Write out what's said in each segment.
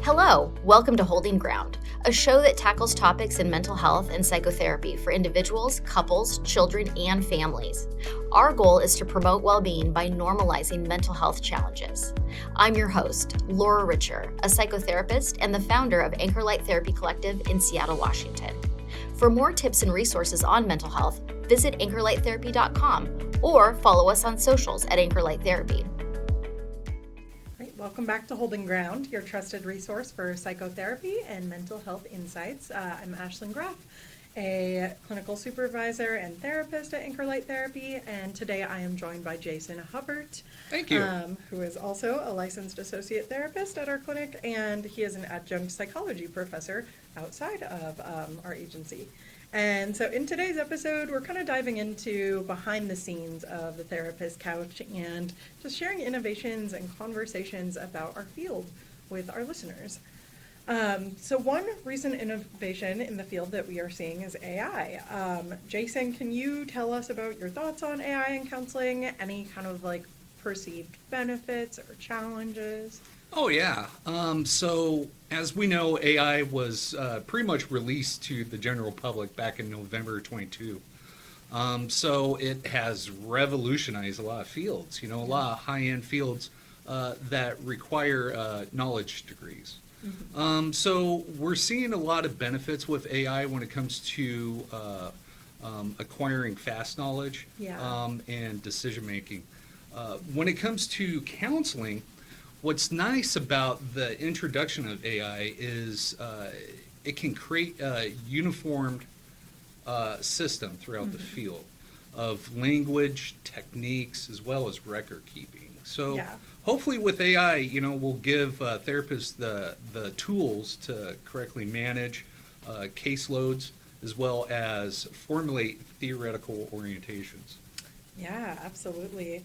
Hello, welcome to Holding Ground, a show that tackles topics in mental health and psychotherapy for individuals, couples, children, and families. Our goal is to promote well-being by normalizing mental health challenges. I'm your host, Laura Richer, a psychotherapist and the founder of Anchor Light Therapy Collective in Seattle, Washington. For more tips and resources on mental health, visit anchorlighttherapy.com or follow us on socials at Anchor Light Therapy. Welcome back to Holding Ground, your trusted resource for psychotherapy and mental health insights. I'm Ashlyn Graff, a clinical supervisor and therapist at Anchor Light Therapy, and today I am joined by Jason Hubbard. Thank you. Who is also a licensed associate therapist at our clinic, and he is an adjunct psychology professor outside of our agency. And so in today's episode, we're kind of diving into behind the scenes of the therapist couch and just sharing innovations and conversations about our field with our listeners. So one recent innovation in the field that we are seeing is AI. Jason, can you tell us about your thoughts on AI in counseling? Any kind of like perceived benefits or challenges? Oh, yeah. So as we know, AI was pretty much released to the general public back in November 22. So it has revolutionized a lot of fields, a lot of high-end fields that require knowledge degrees. Mm-hmm. So we're seeing a lot of benefits with AI when it comes to acquiring fast knowledge and decision-making. When it comes to counseling, what's nice about the introduction of AI is it can create a uniformed system throughout the field of language, techniques, as well as record keeping. So hopefully with AI, we'll give therapists the tools to correctly manage caseloads as well as formulate theoretical orientations. Yeah, absolutely.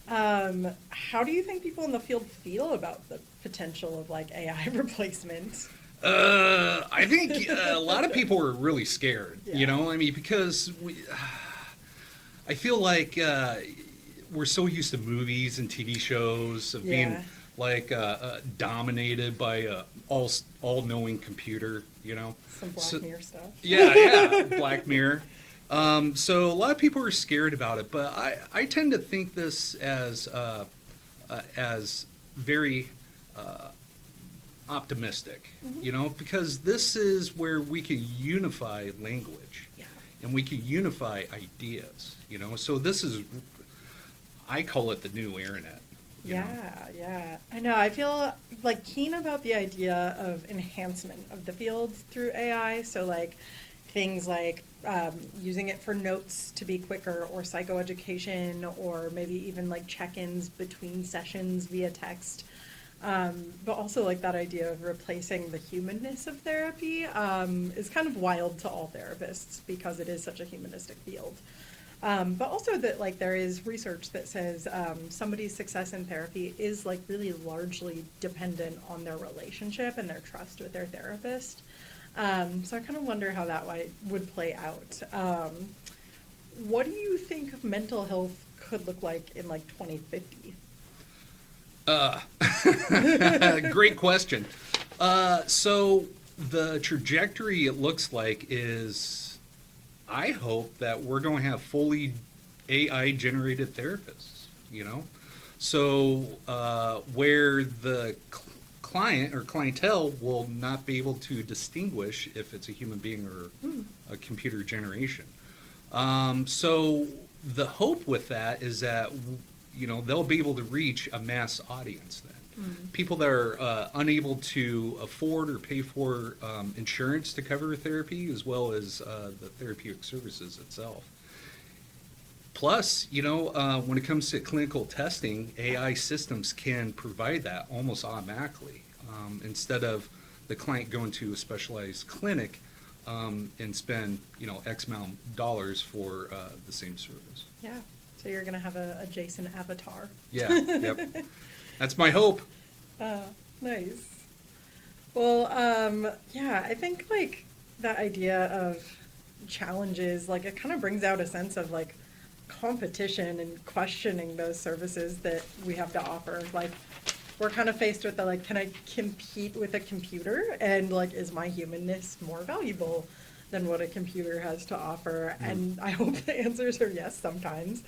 How do you think people in the field feel about the potential of like AI replacement? I think a lot of people are really scared, because I feel like we're so used to movies and TV shows of being like dominated by a all-knowing computer, Some Black Mirror stuff. Yeah, Black Mirror. So a lot of people are scared about it, but I tend to think this as very optimistic, because this is where we can unify language and we can unify ideas, So this is, I call it the new internet. Yeah. I know. I feel like keen about the idea of enhancement of the field through AI. So like things like using it for notes to be quicker, or psychoeducation, or maybe even like check-ins between sessions via text. But also like that idea of replacing the humanness of therapy is kind of wild to all therapists because it is such a humanistic field. But also that like there is research that says somebody's success in therapy is like really largely dependent on their relationship and their trust with their therapist. So I kind of wonder how that would play out. What do you think mental health could look like in like 2050? Great question. So the trajectory it looks like is, I hope that we're going to have fully AI generated therapists, So where the client or clientele will not be able to distinguish if it's a human being or a computer generation. So the hope with that is that they'll be able to reach a mass audience then. People that are unable to afford or pay for insurance to cover therapy, as well as the therapeutic services itself. Plus, when it comes to clinical testing, AI systems can provide that almost automatically, instead of the client going to a specialized clinic and spend, X amount of dollars for the same service. Yeah. So you're going to have a Jason avatar. Yeah, yep. That's my hope. Nice. Well, I think like that idea of challenges, like it kind of brings out a sense of like competition and questioning those services that we have to offer. Like we're kind of faced with the like, can I compete with a computer? And like, is my humanness more valuable than what a computer has to offer? And I hope the answers are yes sometimes.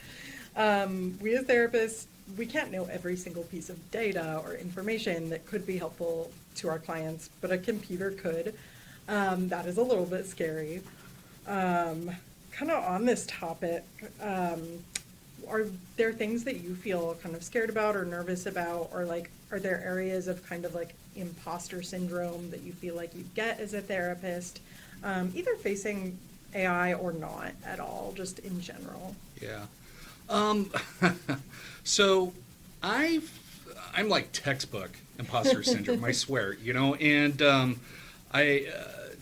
We as therapists, we can't know every single piece of data or information that could be helpful to our clients, but a computer could. That is a little bit scary. Kind of on this topic, are there things that you feel kind of scared about or nervous about, or like, are there areas of kind of like imposter syndrome that you feel like you get as a therapist, either facing AI or not at all, just in general? Yeah. So I'm like textbook imposter syndrome, I swear, and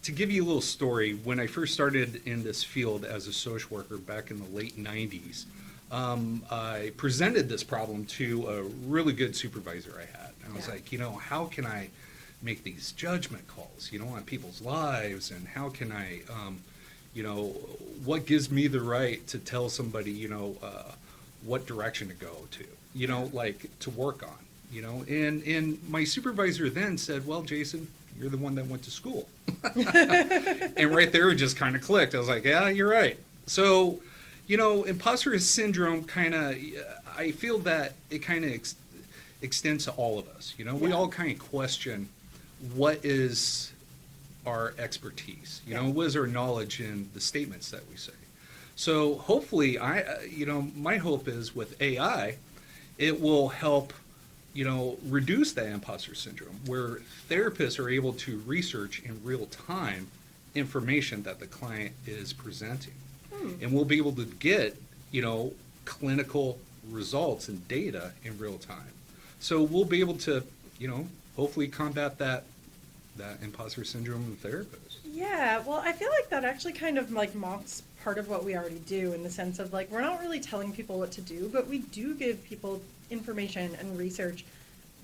to give you a little story, when I first started in this field as a social worker back in the late 90s, I presented this problem to a really good supervisor I had. And I was like, how can I make these judgment calls, on people's lives, and how can I, what gives me the right to tell somebody, what direction to go to, like to work on, and my supervisor then said, well, Jason, you're the one that went to school. And right there it just kind of clicked. I was like, yeah, you're right. So, imposter syndrome kind of, I feel that it kind of extends to all of us. We all kind of question what is our expertise, what is our knowledge in the statements that we say. So hopefully, my hope is with AI, it will help, reduce that imposter syndrome, where therapists are able to research in real time information that the client is presenting. And we'll be able to get, clinical results and data in real time. So we'll be able to, hopefully combat that imposter syndrome in therapists. Yeah, well, I feel like that actually kind of like mocks part of what we already do, in the sense of like, we're not really telling people what to do, but we do give people information and research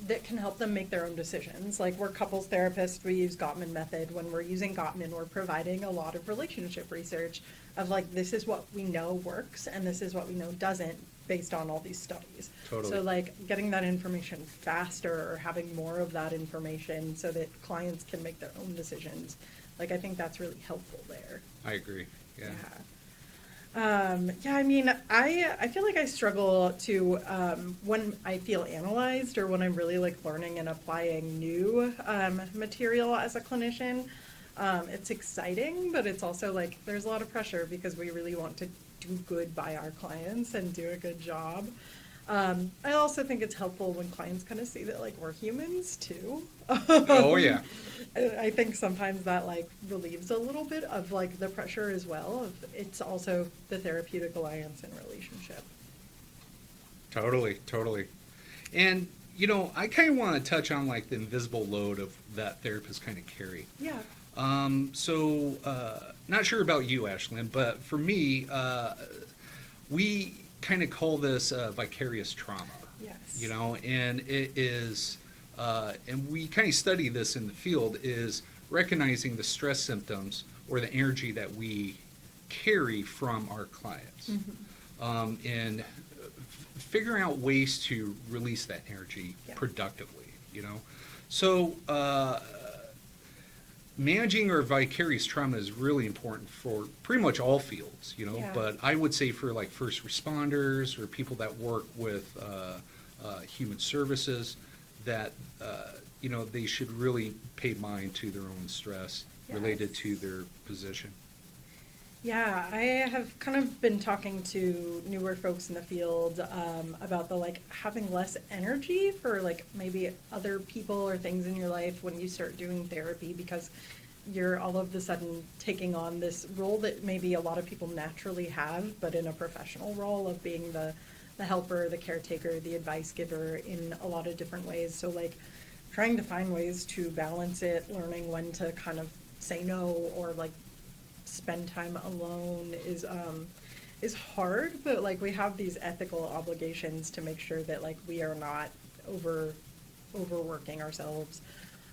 that can help them make their own decisions. Like, we're couples therapists, we use Gottman method. When we're using Gottman, we're providing a lot of relationship research of like, this is what we know works and this is what we know doesn't, based on all these studies. Totally. So like, getting that information faster, or having more of that information so that clients can make their own decisions, like, I think that's really helpful there. I agree. Yeah. I mean, I feel like I struggle to, when I feel analyzed, or when I'm really like learning and applying new material as a clinician. It's exciting, but it's also like, there's a lot of pressure because we really want to do good by our clients and do a good job. I also think it's helpful when clients kind of see that like, we're humans too. Oh yeah. I think sometimes that like relieves a little bit of like the pressure as well. It's also the therapeutic alliance in relationship. Totally. And, I kind of want to touch on like the invisible load of that therapists kind of carry. Yeah. Not sure about you, Ashlyn, but for me, we kind of call this vicarious trauma. Yes. And it is, and we kind of study this in the field, is recognizing the stress symptoms or the energy that we carry from our clients. And figuring out ways to release that energy productively, So, managing our vicarious trauma is really important for pretty much all fields, but I would say for like first responders or people that work with human services, that, they should really pay mind to their own stress related to their position. Yeah, I have kind of been talking to newer folks in the field about the like having less energy for like maybe other people or things in your life when you start doing therapy, because you're all of a sudden taking on this role that maybe a lot of people naturally have, but in a professional role of being the helper, the caretaker, the advice giver in a lot of different ways. So like trying to find ways to balance it, learning when to kind of say no or like spend time alone is hard, but like we have these ethical obligations to make sure that like we are not overworking ourselves,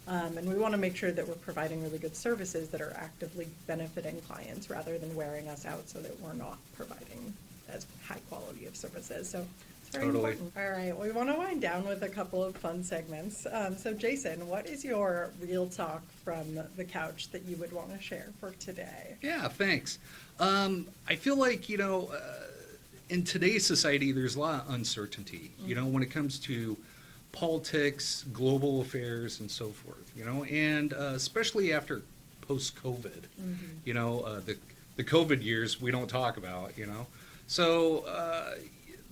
and we want to make sure that we're providing really good services that are actively benefiting clients rather than wearing us out, so that we're not providing as high quality of services. So Very Totally. important. All right, we want to wind down with a couple of fun segments. So Jason, what is your real talk from the couch that you would want to share for today? Yeah, thanks. I feel like, in today's society, there's a lot of uncertainty, when it comes to politics, global affairs, and so forth, and especially after post-COVID, the COVID years we don't talk about, So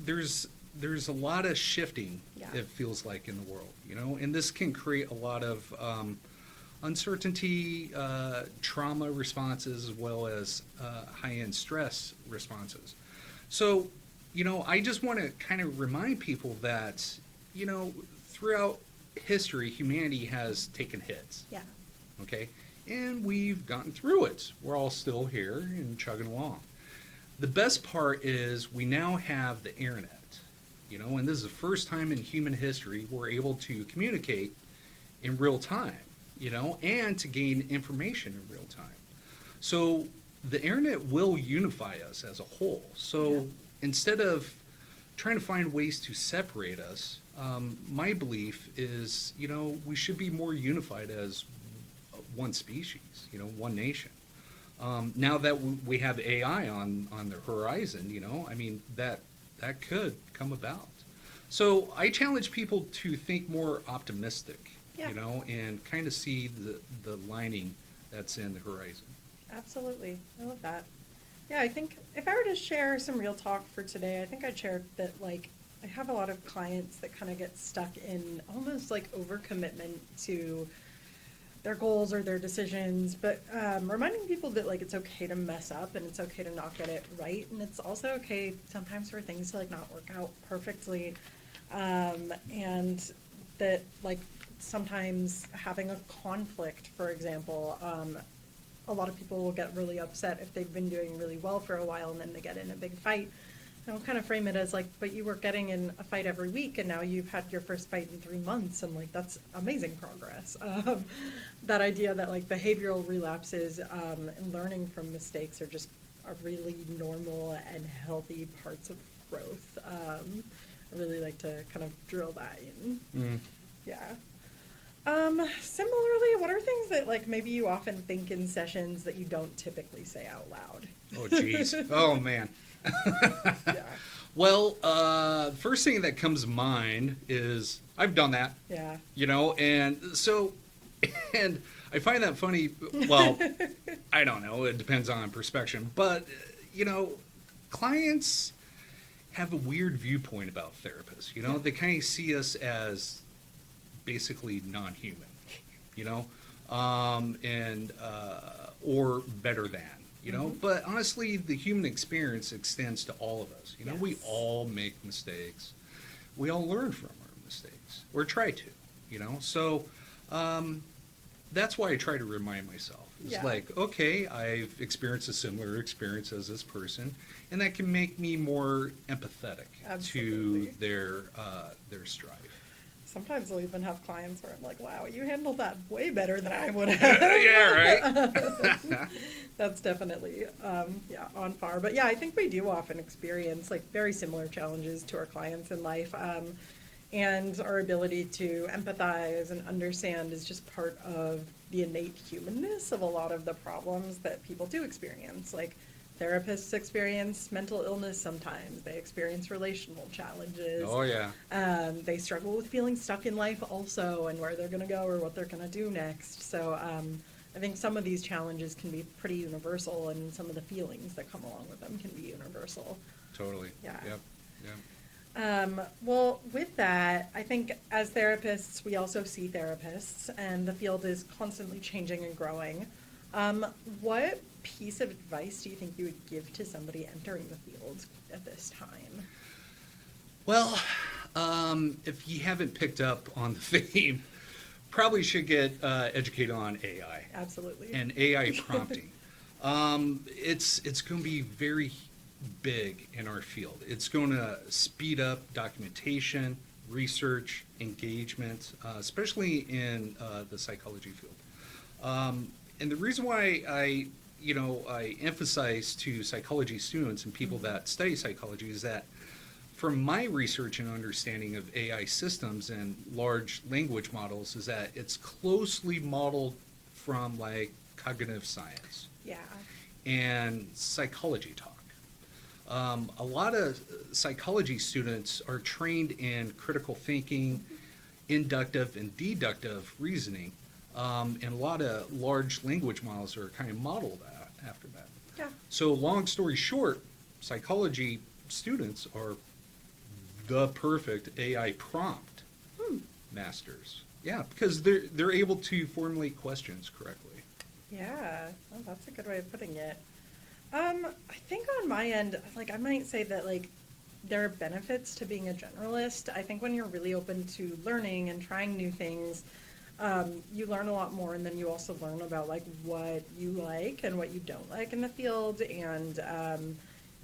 there's a lot of shifting, it feels like, in the world, and this can create a lot of uncertainty, trauma responses, as well as high-end stress responses. So, I just want to kind of remind people that, throughout history, humanity has taken hits. Yeah. Okay? And we've gotten through it. We're all still here and chugging along. The best part is we now have the internet, and this is the first time in human history we're able to communicate in real time, and to gain information in real time. So the internet will unify us as a whole. So instead of trying to find ways to separate us, my belief is, we should be more unified as one species, one nation. Now that we have AI on the horizon, that could come about. So I challenge people to think more optimistic, and kind of see the lining that's in the horizon. Absolutely. I love that. Yeah, I think if I were to share some real talk for today, I think I'd share that, I have a lot of clients that kind of get stuck in almost overcommitment to their goals or their decisions, but reminding people that it's okay to mess up and it's okay to not get it right, and it's also okay sometimes for things to not work out perfectly, and that sometimes having a conflict, for example, a lot of people will get really upset if they've been doing really well for a while and then they get in a big fight. And we'll kind of frame it as but you were getting in a fight every week and now you've had your first fight in 3 months, and that's amazing progress. That idea that behavioral relapses and learning from mistakes are really normal and healthy parts of growth. I really like to kind of drill that in. Yeah. Similarly, what are things that maybe you often think in sessions that you don't typically say out loud? Oh, geez. Oh, man. Yeah. Well, first thing that comes to mind is I've done that. Yeah. And so, and I find that funny. Well, I don't know. It depends on perspective. But, clients have a weird viewpoint about therapists. They kind of see us as basically non-human, or better than. But honestly, the human experience extends to all of us. Yes. We all make mistakes. We all learn from our mistakes, or try to, So that's why I try to remind myself. It's okay, I've experienced a similar experience as this person, and that can make me more empathetic to their strife. Sometimes I'll even have clients where I'm like, wow, you handled that way better than I would have. Yeah, right? That's definitely, on par. But yeah, I think we do often experience very similar challenges to our clients in life. And our ability to empathize and understand is just part of the innate humanness of a lot of the problems that people do experience. Therapists experience mental illness sometimes. They experience relational challenges. Oh, yeah. They struggle with feeling stuck in life also, and where they're going to go or what they're going to do next. So I think some of these challenges can be pretty universal, and some of the feelings that come along with them can be universal. Totally. Yeah. Yep. Well, with that, I think as therapists, we also see therapists, and the field is constantly changing and growing. What piece of advice do you think you would give to somebody entering the field at this time? Well, if you haven't picked up on the theme, probably should get educated on AI. Absolutely. And AI prompting. It's going to be very big in our field. It's going to speed up documentation, research, engagement, especially in the psychology field. And the reason why I emphasize to psychology students and people that study psychology is that from my research and understanding of AI systems and large language models is that it's closely modeled from like cognitive science Yeah. and psychology talk. A lot of psychology students are trained in critical thinking, inductive and deductive reasoning, and a lot of large language models are kind of modeled after that. Yeah. So long story short, psychology students are the perfect AI prompt masters. Yeah, because they're able to formulate questions correctly. Yeah, well, that's a good way of putting it. I think on my end, like I might say that like there are benefits to being a generalist. I think when you're really open to learning and trying new things, you learn a lot more, and then you also learn about like what you like and what you don't like in the field, and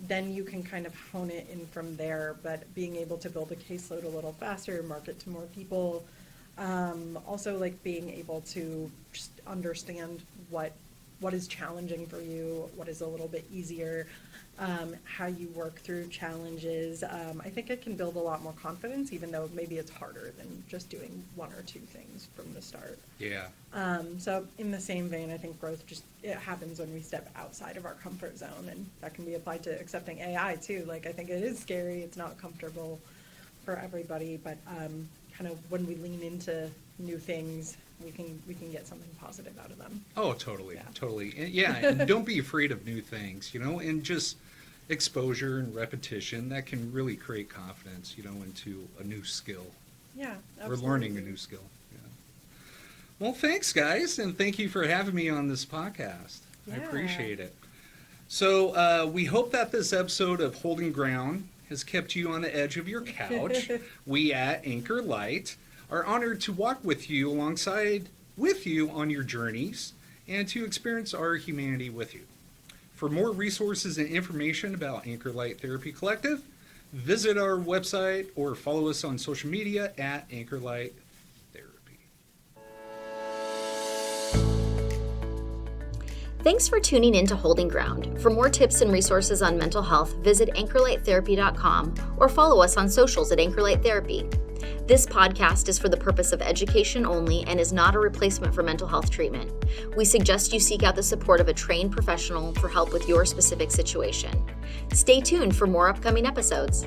then you can kind of hone it in from there. But being able to build a caseload a little faster, market to more people, also like being able to just understand what is challenging for you, what is a little bit easier, how you work through challenges. I think it can build a lot more confidence, even though maybe it's harder than just doing one or two things from the start. Yeah. So in the same vein, I think growth it happens when we step outside of our comfort zone, and that can be applied to accepting AI too. Like I think it is scary, it's not comfortable for everybody, but kind of when we lean into new things, we can get something positive out of them. Oh, totally, Yeah. totally. And yeah, and don't be afraid of new things, and just exposure and repetition, that can really create confidence, into a new skill. Yeah, Or absolutely. learning a new skill. Yeah. Well, thanks, guys, and thank you for having me on this podcast. I Yeah. appreciate it. So we hope that this episode of Holding Ground has kept you on the edge of your couch. We at Anchor Light are honored to walk with you alongside with you on your journeys and to experience our humanity with you. For more resources and information about Anchor Light Therapy Collective, visit our website or follow us on social media at Anchor Light Therapy. Thanks for tuning in to Holding Ground. For more tips and resources on mental health, visit anchorlighttherapy.com or follow us on socials at Anchorlight Therapy. This podcast is for the purpose of education only and is not a replacement for mental health treatment. We suggest you seek out the support of a trained professional for help with your specific situation. Stay tuned for more upcoming episodes.